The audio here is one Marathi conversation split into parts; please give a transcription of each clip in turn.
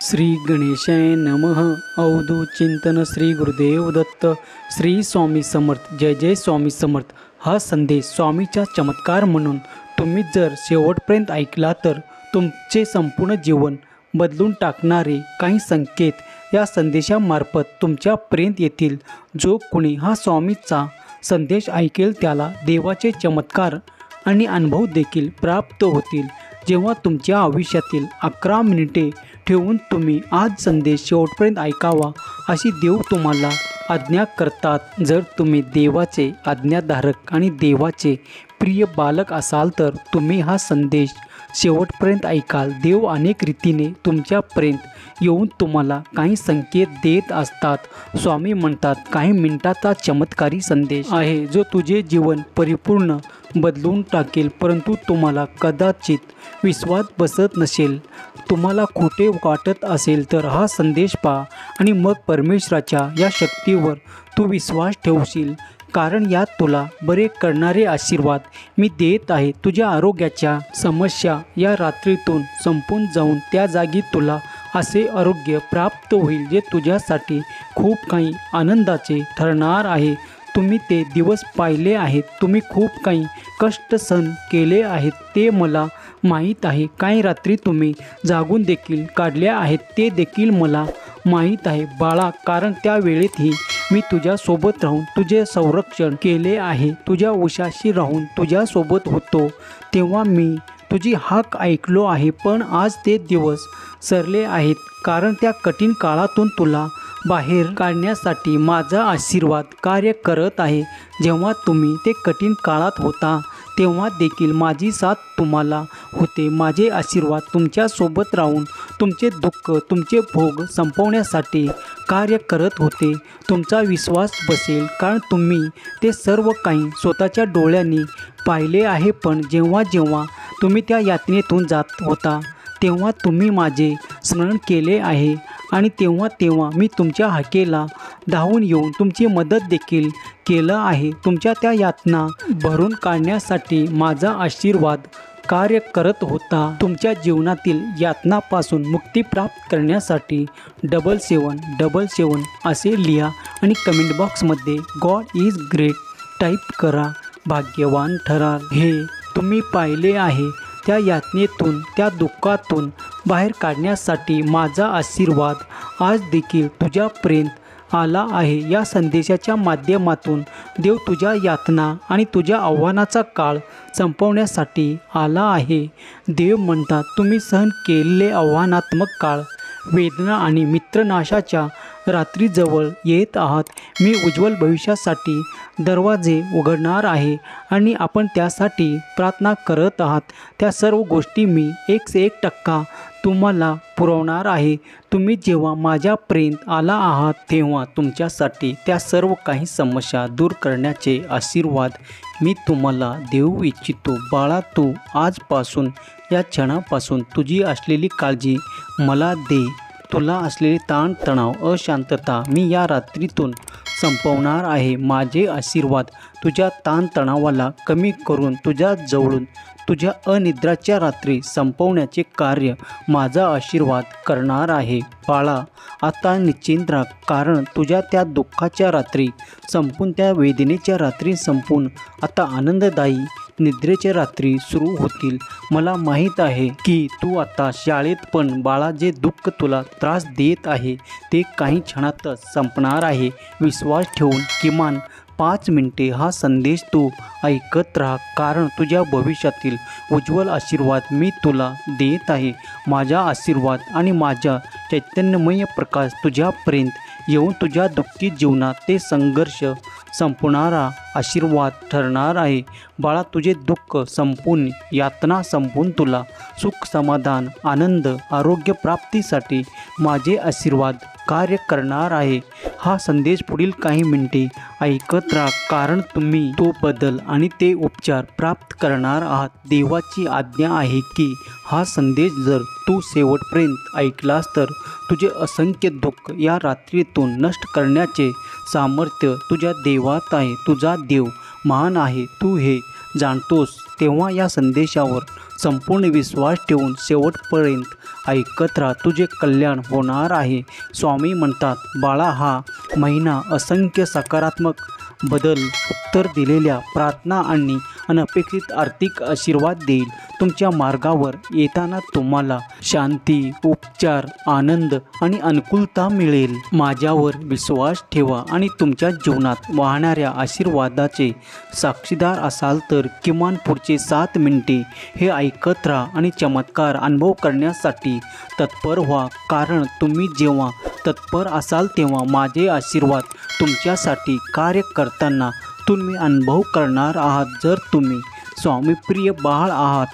श्री गणेशाय नमः. अवधूत चिंतन श्री गुरुदेव दत्त. श्री स्वामी समर्थ. जय जय स्वामी समर्थ. हा संदेश स्वामीचा चमत्कार म्हणून तुम्ही जर शेवटपर्यंत ऐकला तर तुमचे संपूर्ण जीवन बदलून टाकणारे काही संकेत या संदेशामार्फत तुमच्यापर्यंत येतील. जो कुणी हा स्वामीचा संदेश ऐकेल त्याला देवाचे चमत्कार आणि अनुभव देखील प्राप्त होतील. जेव्हा तुमच्या आयुष्यातील 11 मिनिटे ठेवून तुम्ही आज संदेश शेवटपर्यंत ऐकावा अशी देव तुम्हाला आज्ञा करतात. जर तुम्ही देवाचे आज्ञाधारक आणि देवाचे प्रिय बालक असाल तर तुम्ही हा संदेश शेवटपर्यंत ऐकाल. देव अनेक रीतीने तुमच्यापर्यंत येऊन तुम्हाला काही संकेत देत असतात. स्वामी म्हणतात काही मिनिटाचा चमत्कारी संदेश आहे जो तुझे जीवन परिपूर्ण बदलून टाकेल. परंतु तुम्हाला कदाचित विश्वास बसत नसेल, तुम्हाला खोटे वाटत असेल तर हा संदेश पहा आणि मग परमेश्वराच्या या शक्तीवर तू विश्वास ठेवशील. कारण यात तुला बरे करणारे आशीर्वाद मी देत आहे. तुझ्या आरोग्याच्या समस्या या रात्रीतून संपून जाऊन त्या जागी तुला असे आरोग्य प्राप्त होईल जे तुझ्यासाठी खूप काही आनंदाचे ठरणार आहे. तुम्ही ते दिवस पाहिले आहेत. तुम्ही खूप काही कष्ट सहन केले आहेत ते मला माहीत आहे. काही रात्री तुम्ही जागून देखील काढल्या आहेत ते देखील मला माहीत आहे बाळा. कारण त्या वेळेतही मी तुझ्यासोबत राहून तुझे संरक्षण केले आहे. तुझ्या उशाशी राहून तुझ्यासोबत होतो तेव्हा मी तुझी हाक ऐकलो आहे. पण आज ते दिवस सरले आहेत कारण त्या कठीण काळातून तुला बाहेर काढण्यासाठी माझा आशीर्वाद कार्य करत आहे. जेव्हा तुम्ही ते कठीण काळात होता तेव्हा देखील माझी साथ तुम्हाला होते. माझे आशीर्वाद तुमच्यासोबत राहून तुमचे दुःख तुमचे भोग संपवण्यासाठी कार्य करत होते. तुमचा विश्वास बसेल कारण तुम्ही ते सर्व काही स्वतःच्या डोळ्यांनी पाहिले आहे. पण जेव्हा जेव्हा तुम्ही त्या यातनेतून जात होता तेव्हा तुम्ही माझे स्मरण केले आहे आणि तेव्हा तेव्हा मी तुमच्या हाकेला धावून येऊन तुमची मदत देखील केलं आहे. तुमच्या त्या यातना भरून काढण्यासाठी माझा आशीर्वाद कार्य करत होता. तुमच्या जीवनातील यातनापासून मुक्ती प्राप्त करण्यासाठी 7777 असे लिहा आणि कमेंट बॉक्समध्ये गॉड इज ग्रेट टाईप करा. भाग्यवान ठराल. हे तुम्ही पाहिले आहे. त्या यातनेतून त्या दुःखातून बाहेर काढण्यासाठी माझा आशीर्वाद आज देखील तुझ्यापर्यंत आला आहे. या संदेशाच्या माध्यमातून देव तुझ्या यातना आणि तुझ्या आव्हानाचा काळ संपवण्यासाठी आला आहे. देव म्हणतात तुम्ही सहन केलेले आव्हानात्मक काळ, वेदना आणि मित्रनाशाच्या रात्रीजवळ येत आहात. मी उज्ज्वल भविष्यासाठी दरवाजे उघडणार आहे आणि आपण त्यासाठी प्रार्थना करत आहात. त्या सर्व गोष्टी मी 101% तुम्हाला पुरवणार आहे. तुम्ही जेव्हा माझ्यापर्यंत आला आहात तेव्हा तुमच्यासाठी त्या सर्व काही समस्या दूर करण्याचे आशीर्वाद मी तुम्हाला देऊ इच्छितो. बाळा, तू आजपासून या क्षणापासून तुझी असलेली काळजी मला दे. तुला असलेले ताणतणाव, अशांतता मी या रात्रीतून संपवणार आहे. माझे आशीर्वाद तुझ्या ताणतणावाला कमी करून तुझ्या जवळून तुझ्या अनिद्राच्या रात्री संपवण्याचे कार्य माझा आशीर्वाद करणार आहे. बाळा, आता निश्चिंत राहा कारण तुझ्या त्या दुःखाच्या रात्री संपून, त्या वेदनेच्या रात्री संपून आता आनंददायी निद्रेच्या रात्री सुरू होतील. मला माहीत आहे की तू आता शाळेत पण बाळा, जे दुःख तुला त्रास देत आहे ते काही क्षणातच संपणार आहे. विश्वास ठेवून किमान 5 मिनिटे हा संदेश तू ऐकत राहा कारण तुझ्या भविष्यातील उज्ज्वल आशीर्वाद मी तुला देत आहे. माझा आशीर्वाद आणि माझा चैतन्यमय प्रकाश तुझ्यापर्यंत येऊन तुझ्या दुःखी जीवनात ते संघर्ष संपवणारा आशीर्वाद ठरणार आहे. बाळा, तुझे दुःख संपून, यातना संपून तुला सुख, समाधान, आनंद, आरोग्य प्राप्तीसाठी माझे आशीर्वाद कार्य करणार आहे. हा संदेश पुढील काही मिनिटे ऐकत राहा कारण तुम्ही तो बदल आणि ते उपचार प्राप्त करणार आहात. देवाची आज्ञा आहे की हा संदेश जर तू शेवटपर्यंत ऐकलास तर तुझे असंख्य दुःख या रात्रीतून नष्ट करण्याचे सामर्थ्य तुझ्या देवात आहे. तुझा देव महान आहे, तू हे जाणतोस. तेव्हा या संदेशावर संपूर्ण विश्वास ठेवून शेवटपर्यंत ऐकत राहा, तुझे कल्याण होणार आहे. स्वामी म्हणतात, बाळा, हा महिना असंख्य सकारात्मक बदल, उत्तर दिलेल्या प्रार्थना आणि अनपेक्षित आर्थिक आशीर्वाद देईल. तुमच्या मार्गावर येताना तुम्हाला शांती, उपचार, आनंद आणि अनुकूलता मिळेल. माझ्यावर विश्वास ठेवा आणि तुमच्या जीवनात वाहणाऱ्या आशीर्वादाचे साक्षीदार असाल तर किमान पुढचे 7 मिनिटे हे ऐकत राहा आणि चमत्कार अनुभव करण्यासाठी तत्पर व्हा. कारण तुम्ही जेव्हा तत्पर असाल तेव्हा माझे आशीर्वाद तुमच्यासाठी कार्य करताना तुम्ही अनुभव करणार आहात. जर तुम्ही स्वामीप्रिय बाळ आहात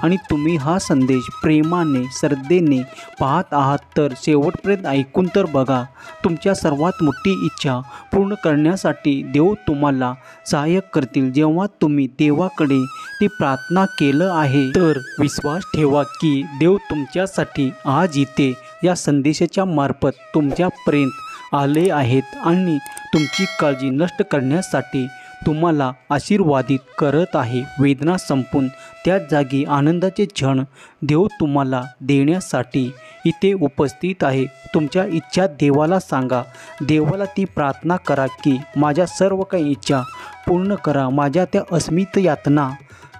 आणि तुम्ही हा संदेश प्रेमाने, श्रद्धेने पाहत आहात तर शेवटपर्यंत ऐकून तर बघा. तुमच्या सर्वात मोठी इच्छा पूर्ण करण्यासाठी देव तुम्हाला सहाय्य करतील. जेव्हा तुम्ही देवाकडे ती प्रार्थना केलं आहे तर विश्वास ठेवा की देव तुमच्यासाठी आज इथे या संदेशाच्या मार्फत तुमच्यापर्यंत आले आहेत आणि तुमची काळजी नष्ट करण्यासाठी तुम्हाला आशीर्वादित करत आहे. वेदना संपून त्याच जागी आनंदाचे क्षण देव तुम्हाला देण्यासाठी इथे उपस्थित आहे. तुमच्या इच्छा देवाला सांगा. देवाला ती प्रार्थना करा की माझ्या सर्व काही इच्छा पूर्ण करा, माझ्या त्या अस्मित यातना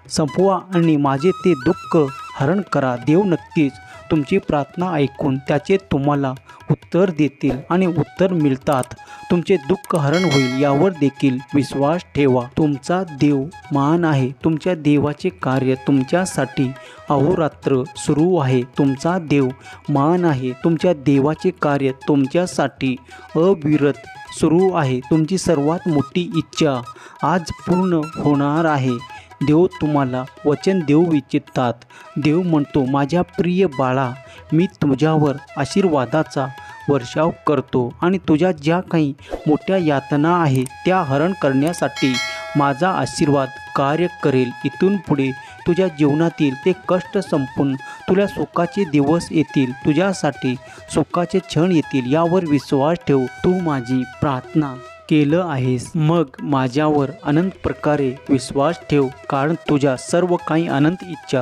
संपवा आणि माझे ते दुःख हरण करा. देव नक्कीच तुमची प्रार्थना ऐकून त्याचे तुम्हाला उत्तर देतील आणि उत्तर मिळतात तुमचे दुःख हरण होईल यावर देखील विश्वास ठेवा. तुमचा देव महान आहे. तुमच्या देवाचे कार्य तुमच्यासाठी अहोरात्र सुरू आहे. तुमचा देव महान आहे. तुमच्या देवाचे कार्य तुमच्यासाठी अविरत सुरू आहे. तुमची सर्वात मोठी इच्छा आज पूर्ण होणार आहे. देव तुम्हाला वचन देऊ इच्छितात. देव म्हणतो, माझ्या प्रिय बाळा, मी तुझ्यावर आशीर्वादाचा वर्षाव करतो आणि तुझ्या ज्या काही मोठ्या यातना आहेत त्या हरण करण्यासाठी माझा आशीर्वाद कार्य करेल. इथून पुढे तुझ्या जीवनातील ते कष्ट संपून तुला सुखाचे दिवस येतील. तुझ्यासाठी सुखाचे क्षण येतील यावर विश्वास ठेव. तू माझी प्रार्थना केलं आहेस, मग माझ्यावर अनंत प्रकारे विश्वास ठेव. कारण तुझ्या सर्व काही अनंत इच्छा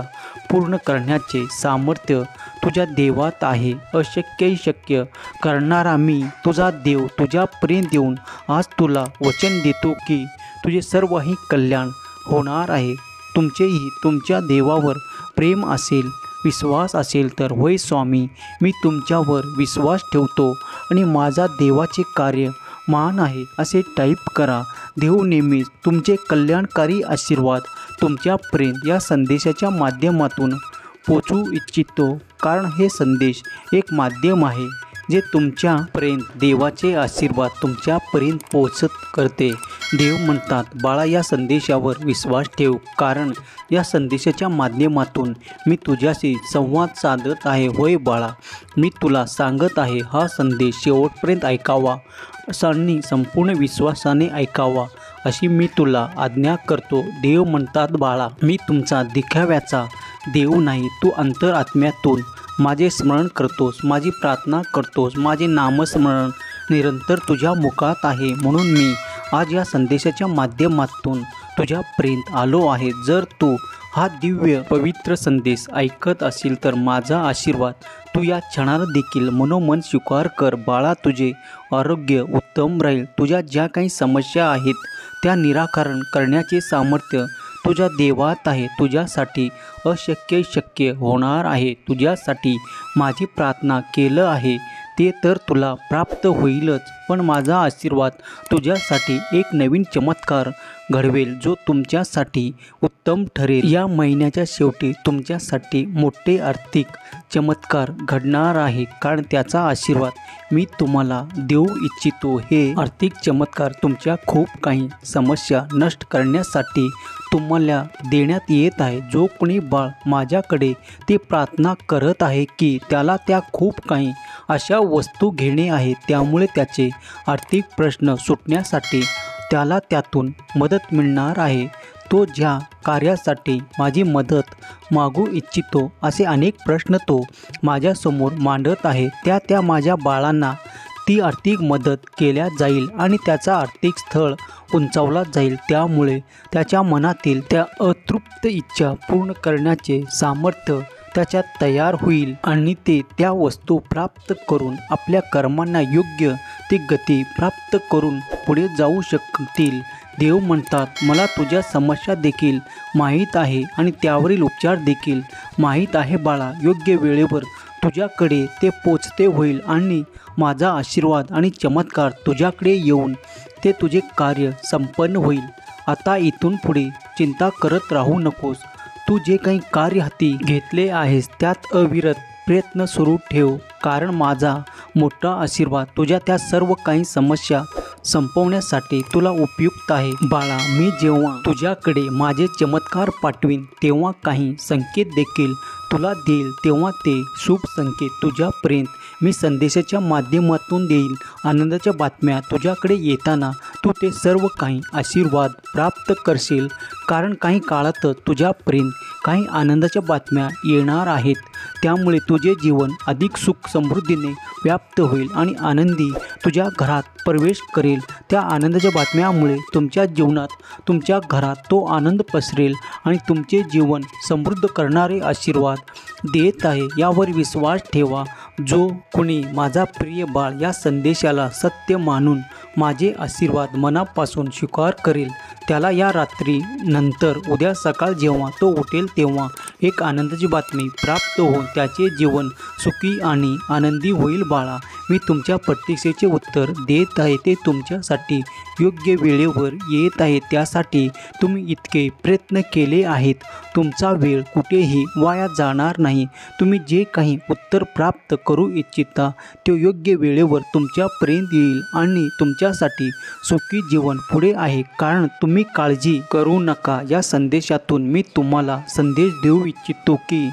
पूर्ण करण्याचे सामर्थ्य तुझ्या देवात आहे. अशक्य शक्य करणारा मी तुझा देव तुझ्यापर्यंत येऊन आज तुला वचन देतो की तुझे सर्वही कल्याण होणार आहे. तुमचेही तुमच्या देवावर प्रेम असेल, विश्वास असेल तर होय स्वामी, मी तुमच्यावर विश्वास ठेवतो आणि माझा देवाचे कार्य महान आहे असे टाईप करा. देव नेहमीच तुमचे कल्याणकारी आशीर्वाद तुमच्यापर्यंत या संदेशाच्या माध्यमातून पोचवू इच्छितो. कारण हे संदेश एक माध्यम आहे जे तुमच्यापर्यंत देवाचे आशीर्वाद तुमच्यापर्यंत पोचत करते. देव म्हणतात, बाळा, या संदेशावर विश्वास ठेव. कारण या संदेशाच्या माध्यमातून मी तुझ्याशी संवाद साधत आहे. होय बाळा, मी तुला सांगत आहे, हा संदेश शेवटपर्यंत ऐकावा आणि संपूर्ण विश्वासाने ऐकावा अशी मी तुला आज्ञा करतो. देव म्हणतात, बाळा, मी तुमचा दिखाव्याचा देव नाही. तू अंतरात्म्यातून माझे स्मरण करतोस, माझी प्रार्थना करतोस, माझे नामस्मरण निरंतर तुझ्या मुखात आहे. म्हणून मी आज या संदेशाच्या माध्यमातून तुझ्यापर्यंत आलो आहे. जर तू हा दिव्य पवित्र संदेश ऐकत असेल तर माझा आशीर्वाद तू या क्षणाला देखील मनोमन स्वीकार कर. बाळा, तुझे आरोग्य उत्तम राहील. तुझ्या ज्या काही समस्या आहेत त्या निराकरण करण्याचे सामर्थ्य तुझ्या देवात आहे. तुझ्यासाठी अशक्य शक्य होणार आहे. तुझ्यासाठी माझी प्रार्थना केलं आहे ते तर तुला प्राप्त होईलच, पण माझा आशीर्वाद तुझ्यासाठी एक नवीन चमत्कार घडवेल जो तुमच्यासाठी उत्तम ठरेल. या महिन्याच्या शेवटी तुमच्यासाठी मोठे आर्थिक चमत्कार घडणार आहे. कारण त्याचा आशीर्वाद मी तुम्हाला देऊ इच्छितो. हे आर्थिक चमत्कार तुमच्या खूप काही समस्या नष्ट करण्यासाठी तुम्हाला देण्यात येत आहे. जो कोणी बाळ माझ्याकडे ते प्रार्थना करत आहे की त्याला त्या खूप काही अशा वस्तू घेणे आहे, त्यामुळे त्याचे आर्थिक प्रश्न सुटण्यासाठी त्याला त्यातून मदत मिळणार आहे. तो ज्या कार्यासाठी माझी मदत मागू इच्छितो असे अनेक प्रश्न तो माझ्यासमोर मांडत आहे, त्या माझ्या बाळांना ती आर्थिक मदत केल्या जाईल आणि त्याचा आर्थिक स्थळ उंचावला जाईल. त्यामुळे त्याच्या मनातील त्या अतृप्त इच्छा पूर्ण करण्याचे सामर्थ्य त्याच्यात तयार होईल आणि ते त्या वस्तू प्राप्त करून आपल्या कर्मांना योग्य ती गती प्राप्त करून पुढे जाऊ शकतील. देव म्हणतात, मला तुझ्या समस्या देखील माहीत आहे आणि त्यावरील उपचार देखील माहीत आहे बाळा. योग्य वेळेवर तुझ्याकडे ते पोचते होईल आणि माझा आशीर्वाद आणि चमत्कार तुझ्याकडे येऊन ते तुझे कार्य संपन्न होईल. आता इथून पुढे चिंता करत राहू नकोस. तू जे काही कार्य हाती घेतले आहेस त्यात अविरत प्रयत्न सुरू ठेव, कारण माझा मोठा आशीर्वाद तुझ्या त्या सर्व काही समस्या संपवण्यासाठी तुला उपयुक्त आहे. बाळा, मी जेव्हा तुझ्याकडे माझे चमत्कार पाठवीन तेव्हा काही संकेत देखील तुला देईल. तेव्हा ते शुभ संकेत तुझ्यापर्यंत मी संदेशाच्या माध्यमातून देईल. आनंदाच्या बातम्या तुझ्याकडे येताना तू ते सर्व काही आशीर्वाद प्राप्त करशील, कारण काही काळातच तुझ्यापर्यंत काही आनंदाच्या बातम्या येणार आहेत. त्यामुळे तुझे जीवन अधिक सुख समृद्धीने व्याप्त होईल आणि आनंदी तुझ्या घरात प्रवेश करेल. त्या आनंदाच्या बातम्यामुळे तुमच्या जीवनात, तुमच्या घरात तो आनंद पसरेल आणि तुमचे जीवन समृद्ध करणारे आशीर्वाद देत आहे यावर विश्वास ठेवा. जो कोणी माझा प्रिय बाळ या संदेशाला सत्य मानून माझे आशीर्वाद मनापासून स्वीकार करेल त्याला या रात्री नंतर उद्या सकाळ जेव्हा तो उठेल तेव्हा एक आनंदाची बातमी प्राप्त होऊन त्याचे जीवन सुखी आणि आनंदी होईल. बाळा, मी तुमच्या प्रतीक्षेचे उत्तर देत आहे. ते तुमच्यासाठी योग्य वेळेवर येत आहे. त्यासाठी तुम्ही इतके प्रयत्न केले आहेत. तुमचा वेळ कुठेही वाया जाणार नाही. तुम्ही जे काही उत्तर प्राप्त करू इच्छिता ते योग्य वेळेवर तुमच्यापर्यंत येईल आणि तुमच्यासाठी सुखी जीवन पुढे आहे. कारण तुम्ही काळजी करू नका. या संदेशातून मी तुम्हाला संदेश देऊ इच्छितो की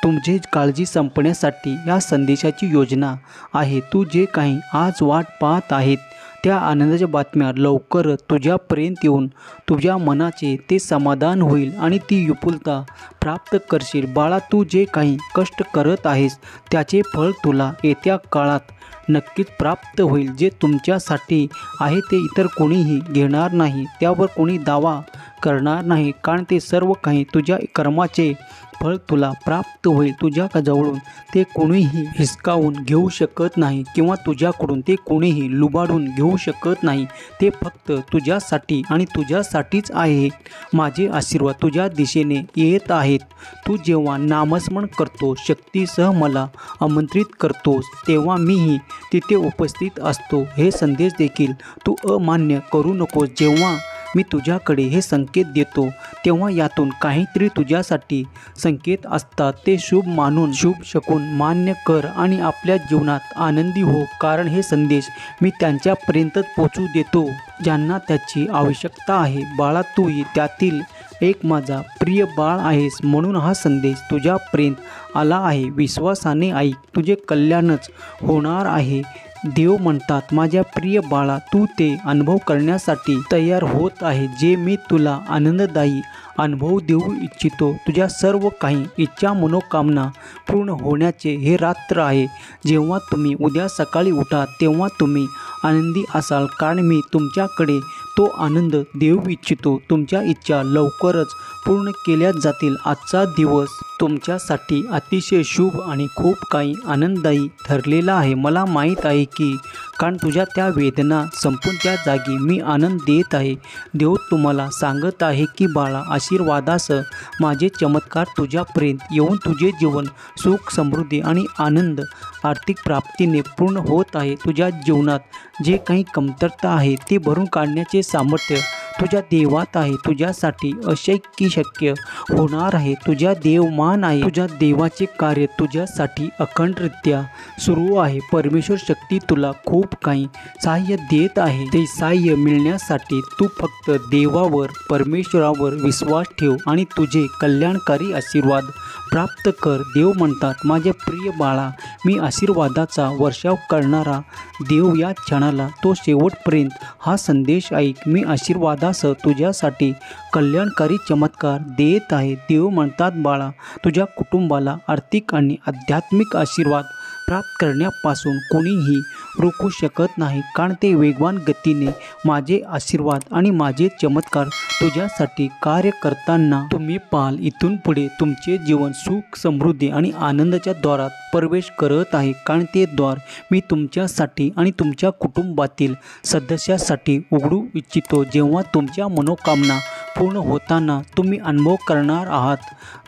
तुमची काळजी संपण्यासाठी या संदेशाची योजना आहे. तू जे काही आज वाट पाहत आहेत त्या आनंदाच्या बातम्या लवकरच तुझ्यापर्यंत येऊन तुझ्या मनाचे ते समाधान होईल आणि ती विपुलता प्राप्त करशील. बाळा, तू जे काही कष्ट करत आहेस त्याचे फळ तुला येत्या काळात नक्कीच प्राप्त होईल. जे तुमच्यासाठी आहे ते इतर कोणीही घेणार नाही. त्यावर कोणी दावा करणार नाही, कारण ते सर्व काही तुझ्या कर्माचे फळ तुला प्राप्त होईल. तुझ्या जवळून ते कोणीही हिसकावून घेऊ शकत नाही किंवा तुझ्याकडून ते कोणीही लुबाडून घेऊ शकत नाही. ते फक्त तुझ्यासाठी आणि तुझ्यासाठीच आहे. माझे आशीर्वाद तुझ्या दिशेने येत आहेत. तू जेव्हा नामस्मरण करतो, शक्तीसह मला आमंत्रित करतोस, तेव्हा मीही तिथे उपस्थित असतो. हे संदेश देखील तू अमान्य करू नकोस. जेव्हा मी तुझ्याकडे हे संकेत देतो तेव्हा यातून काहीतरी तुझ्यासाठी संकेत असतात. ते शुभ मानून शुभ शकून मान्य कर आणि आपल्या जीवनात आनंदी हो, कारण हे संदेश मी त्यांच्यापर्यंतच पोचू देतो ज्यांना त्याची आवश्यकता आहे. बाळा, तूही त्यातील एक माझा प्रिय बाळ आहेस, म्हणून हा संदेश तुझ्यापर्यंत आला आहे. विश्वासाने ऐक, तुझे कल्याणच होणार आहे. देव म्हणतात, माझ्या प्रिय बाळा, तू ते अनुभव करण्यासाठी तयार होत आहे जे मी तुला आनंददायी अनुभव देऊ इच्छितो. तुझ्या सर्व काही इच्छा मनोकामना पूर्ण होण्याचे हे रात्र आहे. जेव्हा तुम्ही उद्या सकाळी उठा तेव्हा तुम्ही आनंदी असाल, कारण मी तुमच्याकडे तो आनंद देऊ इच्छितो. तुमच्या इच्छा लवकरच पूर्ण केल्या जातील. आजचा दिवस तुमच्यासाठी अतिशय शुभ आणि खूप काही आनंददायी ठरलेला आहे. मला माहीत आहे की कारण तुझ्या त्या वेदना संपून त्या जागी मी आनंद देत आहे. देव तुम्हाला सांगत आहे की बाळा, आशीर्वादासह माझे चमत्कार तुझ्यापर्यंत येऊन तुझे जीवन सुख, समृद्धी आणि आनंद, आर्थिक प्राप्तीने पूर्ण होत आहे. तुझ्या जीवनात जे काही कमतरता आहे ते भरून काढण्याचे सामर्थ्य तुझ्या देवात आहे. तुझ्यासाठी अशक्य शक्य होणार आहे. तुझ्या देव मान आहे. तुझ्या देवाचे कार्य तुझ्यासाठी अखंडरित्या सुरू आहे. परमेश्वर शक्ती तुला खूप काही सहाय्य देत आहे. ते सहाय्य मिळण्यासाठी तू फक्त देवावर, परमेश्वरावर विश्वास ठेव आणि तुझे कल्याणकारी आशीर्वाद प्राप्त कर. देव म्हणतात, माझ्या प्रिय बाळा, मी आशीर्वादाचा वर्षाव करणारा देव. या क्षणाला तो शेवटपर्यंत हा संदेश ऐक. मी आशीर्वादासह तुझ्यासाठी कल्याणकारी चमत्कार देत आहे। देव म्हणतात, बाळा, तुझ्या कुटुंबाला आर्थिक आणि आध्यात्मिक आशीर्वाद प्राप्त करण्यापासून कोणीही रोखू शकत नाही, कारण ते वेगवान गतीने माझे आशीर्वाद आणि माझे चमत्कार तुझ्यासाठी कार्य करताना तुम्ही पाहाल। इथून पुढे तुमचे जीवन सुख, समृद्धी आणि आनंदाच्या द्वारात प्रवेश करत आहे, कारण ते द्वार मी तुमच्यासाठी आणि तुमच्या कुटुंबातील सदस्यासाठी उघडू इच्छितो। जेव्हा तुमच्या मनोकामना पूर्ण होताना तुम्ही अनुभव करणार आहात।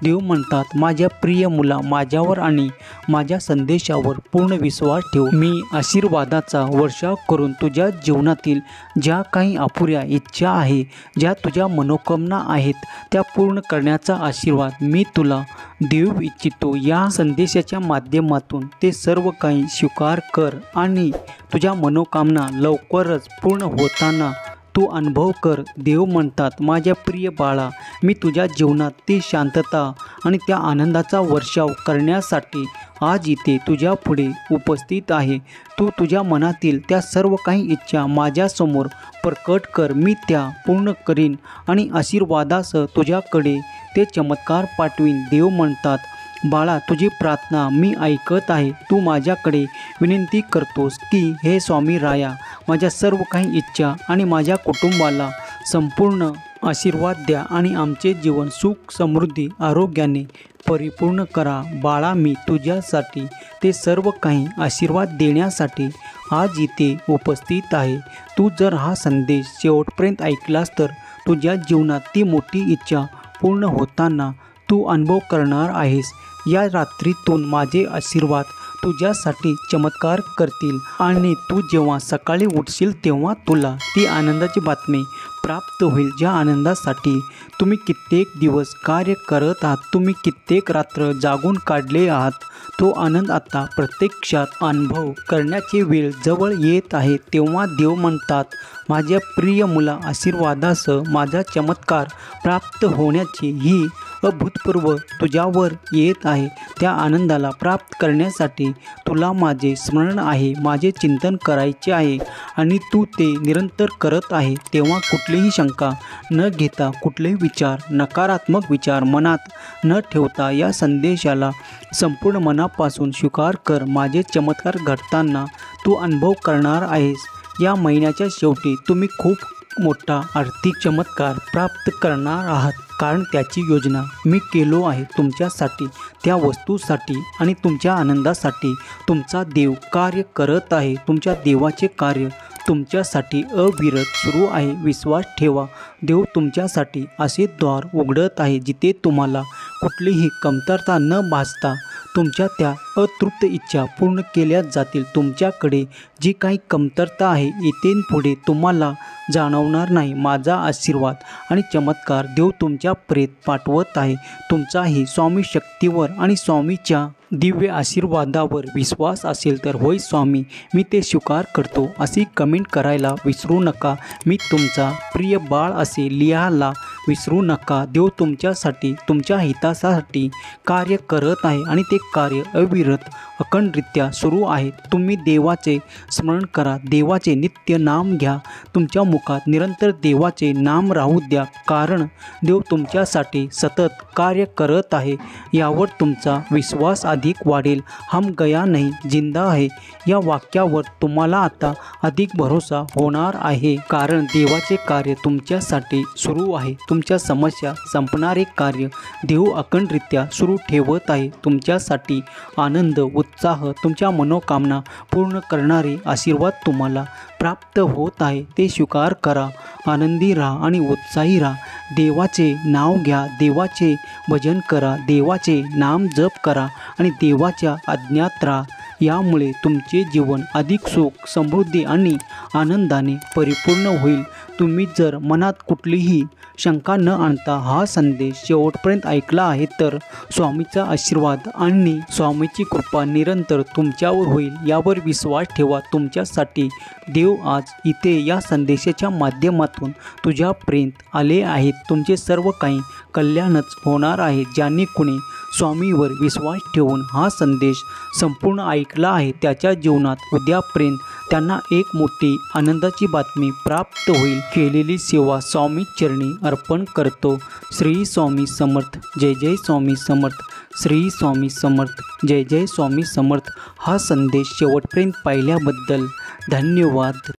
देव म्हणतात, माझ्या प्रिय मुला, माझ्यावर आणि माझ्या संदेशावर पूर्ण विश्वास ठेव। मी आशीर्वादाचा वर्षाव करून तुझ्या जीवनातील ज्या काही अपुऱ्या इच्छा आहे, ज्या तुझ्या मनोकामना आहेत, त्या पूर्ण करण्याचा आशीर्वाद मी तुला देऊ इच्छितो। या संदेशाच्या माध्यमातून ते सर्व काही स्वीकार कर आणि तुझ्या मनोकामना लवकरच पूर्ण होताना तू अनुभव कर। देव म्हणतात, माझ्या प्रिय बाळा, मी तुझ्या जीवनात ती शांतता आणि त्या आनंदाचा वर्षाव करण्यासाठी आज इथे तुझ्या पुढे उपस्थित आहे। तू तुझ्या मनातील त्या सर्व काही इच्छा माझ्यासमोर प्रकट कर, मी त्या पूर्ण करीन आणि आशीर्वादासह तुझ्याकडे ते चमत्कार पाठवीन। देव म्हणतात, बाळा, तुझी प्रार्थना मी ऐकत आहे। तू माझ्याकडे विनंती करतोस की हे स्वामी राया, माझ्या सर्व काही इच्छा आणि माझ्या कुटुंबाला संपूर्ण आशीर्वाद द्या आणि आमचे जीवन सुख, समृद्धी, आरोग्याने परिपूर्ण करा। बाळा, मी तुझ्यासाठी ते सर्व काही आशीर्वाद देण्यासाठी आज इथे उपस्थित आहे। तू जर हा संदेश शेवटपर्यंत ऐकलास तर तुझ्या जीवनात ती मोठी इच्छा पूर्ण होताना तू अनुभव करणार आहेस। या रात्रीतून माझे आशीर्वाद तुझ्यासाठी चमत्कार करतील आणि तू जेव्हा सकाळी उठशील तेव्हा तुला ती आनंदाची बातमी प्राप्त होईल, ज्या आनंदासाठी तुम्ही कित्येक दिवस कार्य करत आहात, तुम्ही कित्येक रात्र जागून काढले आहात। तो आनंद आता प्रत्यक्षात अनुभव करण्याची वेळ जवळ येत आहे। तेव्हा देव म्हणतात, माझ्या प्रिय मुला, आशीर्वादासह माझा चमत्कार प्राप्त होण्याची ही अभूतपूर्व तुझ्यावर येत आहे। त्या आनंदाला प्राप्त करण्यासाठी तुला माझे स्मरण आहे, माझे चिंतन करायचे आहे आणि तू ते निरंतर करत आहे। तेव्हा कुठलीही शंका न घेता, कुठलेही विचार, नकारात्मक विचार मनात न ठेवता या संदेशाला संपूर्ण मनापासून स्वीकार कर। माझे चमत्कार घडताना तू अनुभव करणार आहेस। या महिन्याच्या शेवटी तुम्ही खूप मोठा आर्थिक चमत्कार प्राप्त करणार आहात, कारण त्याची योजना मी केलो आहे तुमच्यासाठी, त्या वस्तूसाठी आणि तुमच्या आनंदासाठी। तुमचा देव कार्य करत आहे। तुमच्या देवाचे कार्य तुमच्यासाठी अविरत सुरू आहे। विश्वास ठेवा, देव तुमच्यासाठी असे द्वार उघडत आहे जिथे तुम्हाला कुठलीही कमतरता न भासता तुमच्या त्या अतृप्त इच्छा पूर्ण केल्या जातील। तुमच्याकडे जी काही कमतरता आहे, इथून पुढे तुम्हाला जाणवणार नाही। माझा आशीर्वाद आणि चमत्कार देव तुमच्यापर्यंत पाठवत आहे। तुमचाही स्वामी शक्तीवर आणि स्वामीच्या दिव्य आशीर्वादावर विश्वास असेल तर होय स्वामी, मी ते स्वीकार करतो अशी कमेंट करायला विसरू नका। मी तुमचा प्रिय बाळ असे लिहायला विसरू नका। देव तुमच्यासाठी, तुमच्या हितासाठी कार्य करत आहे आणि ते कार्य अविरत अखंडरित्या सुरू आहे। तुम्ही देवाचे स्मरण करा, देवाचे नित्य नाम घ्या, तुमच्या मुखात निरंतर देवाचे नाम राहू द्या, कारण देव तुमच्यासाठी सतत कार्य करत आहे। यावर तुमचा विश्वास अधिक वाढेल। हम गया नहीं, जिंदा है या वाक्यावर तुम्हाला आता अधिक भरोसा होणार आहे, कारण देवाचे कार्य तुमच्यासाठी सुरू आहे। तुमच्या समस्या संपणारे कार्य देव अखंडरित्या सुरू ठेवत आहे। तुमच्यासाठी आनंद, उत्साह, तुमच्या मनोकामना पूर्ण करणारे आशीर्वाद तुम्हाला प्राप्त होत आहे। ते स्वीकार करा, आनंदी राहा आणि उत्साही राहा। देवाचे नाव घ्या, देवाचे भजन करा, देवाचे नाम जप करा आणि देवाच्या आज्ञात राहा। यामुळे तुमचे जीवन अधिक सुख, समृद्धी आणि आनंदाने परिपूर्ण होईल। तुम्ही जर मनात कुठलीही शंका न आणता हा संदेश शेवटपर्यंत ऐकला आहे तर स्वामीचा आशीर्वाद आणि स्वामीची कृपा निरंतर तुमच्यावर होईल, यावर विश्वास ठेवा। तुमच्यासाठी देव आज इथे या संदेशाच्या माध्यमातून तुझ्यापर्यंत आले आहेत। तुमचे सर्व काही कल्याणच होणार आहे. ज्यांनी कुणी स्वामीवर विश्वास ठेवून हा संदेश संपूर्ण ऐकला आहे त्याच्या जीवनात उद्यापर्यंत त्यांना एक मोठी आनंदाची बातमी प्राप्त होईल. केलेली सेवा स्वामी चरणी अर्पण करतो. श्री स्वामी समर्थ. जय जय स्वामी समर्थ. श्री स्वामी समर्थ. जय जय स्वामी समर्थ. हा संदेश शेवटपर्यंत पाहिल्याबद्दल धन्यवाद.